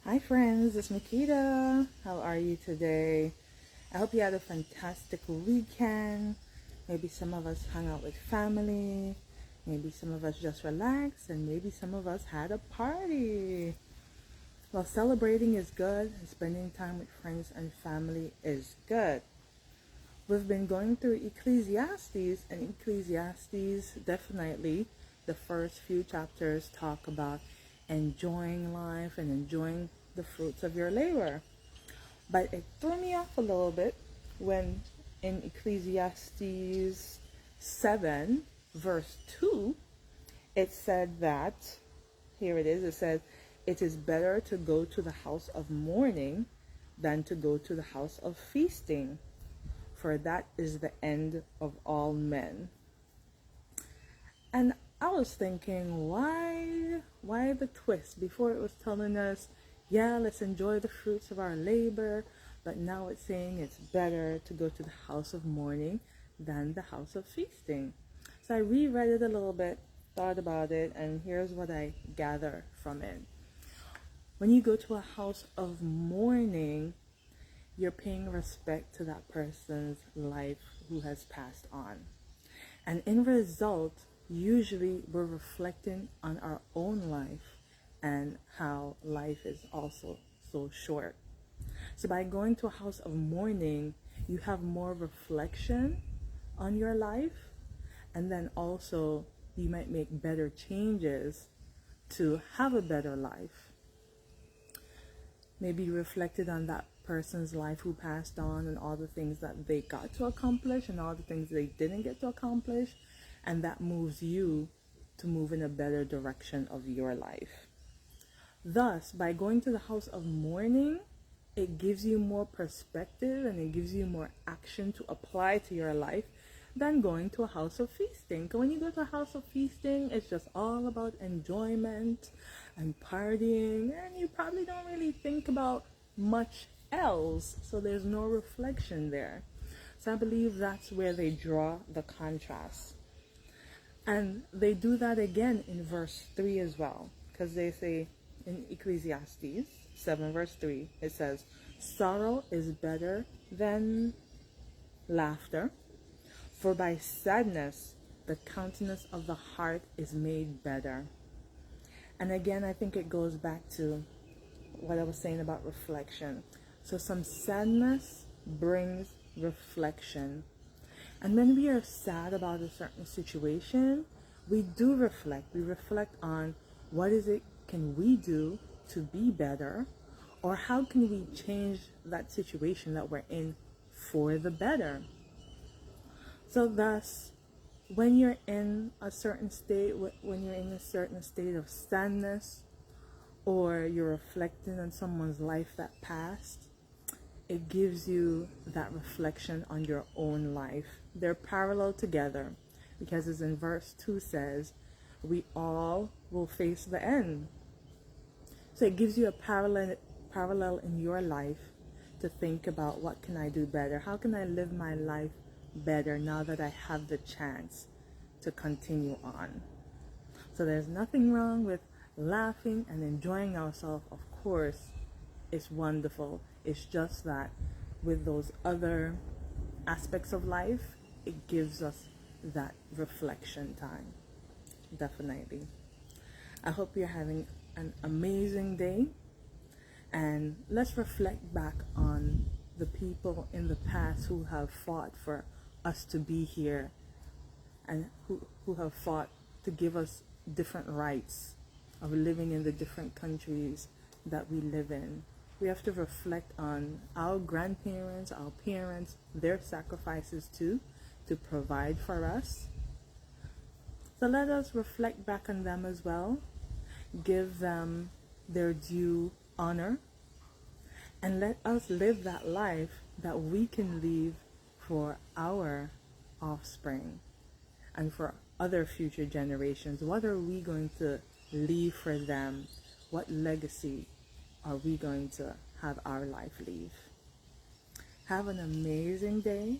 Hi friends, it's Makeda. How are you today? I hope you had a fantastic weekend. Maybe some of us hung out with family. Maybe some of us just relaxed. And maybe some of us had a party. Well, celebrating is good. And spending time with friends and family is good. We've been going through Ecclesiastes, and Ecclesiastes, definitely the first few chapters talk about enjoying life and enjoying the fruits of your labor. But it threw me off a little bit when in Ecclesiastes 7, verse 2, it said that, here it is, it said, it is better to go to the house of mourning than to go to the house of feasting, for that is the end of all men. And I was thinking, why the twist? Before it was telling us, yeah, let's enjoy the fruits of our labor, but now it's saying it's better to go to the house of mourning than the house of feasting. So I reread it a little bit, thought about it, and here's what I gather from it. When you go to a house of mourning, you're paying respect to that person's life who has passed on. And in result, usually we're reflecting on our own life and how life is also so short. So by going to a house of mourning, you have more reflection on your life, and then also you might make better changes to have a better life. Maybe reflected on that person's life who passed on and all the things that they got to accomplish and all the things they didn't get to accomplish, and that moves you to move in a better direction of your life. Thus, by going to the house of mourning, it gives you more perspective and it gives you more action to apply to your life than going to a house of feasting. Because when you go to a house of feasting, it's just all about enjoyment and partying, and you probably don't really think about much else, so there's no reflection there. So I believe that's where they draw the contrast. And they do that again in verse 3 as well, because they say in Ecclesiastes 7 verse 3, it says, sorrow is better than laughter, for by sadness the countenance of the heart is made better. And again, I think it goes back to what I was saying about reflection. So some sadness brings reflection. And when we are sad about a certain situation, we do reflect. We reflect on what is it can we do to be better, or how can we change that situation that we're in for the better. So thus, when you're in a certain state, when you're in a certain state of sadness, or you're reflecting on someone's life that passed, it gives you that reflection on your own life. They're parallel together, because as in verse 2 says, we all will face the end. So it gives you a parallel in your life to think about, what can I do better? How can I live my life better now that I have the chance to continue on? So there's nothing wrong with laughing and enjoying ourselves. Of course, it's wonderful. It's just that with those other aspects of life, it gives us that reflection time. Definitely. I hope you're having an amazing day, and let's reflect back on the people in the past who have fought for us to be here, and who have fought to give us different rights of living in the different countries that we live in. We have to reflect on our grandparents, our parents, their sacrifices too, to provide for us. So let us reflect back on them as well, give them their due honor, and let us live that life that we can leave for our offspring and for other future generations. What are we going to leave for them? What legacy are we going to have our life leave? Have an amazing day.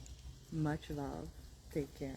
Much love. Take care.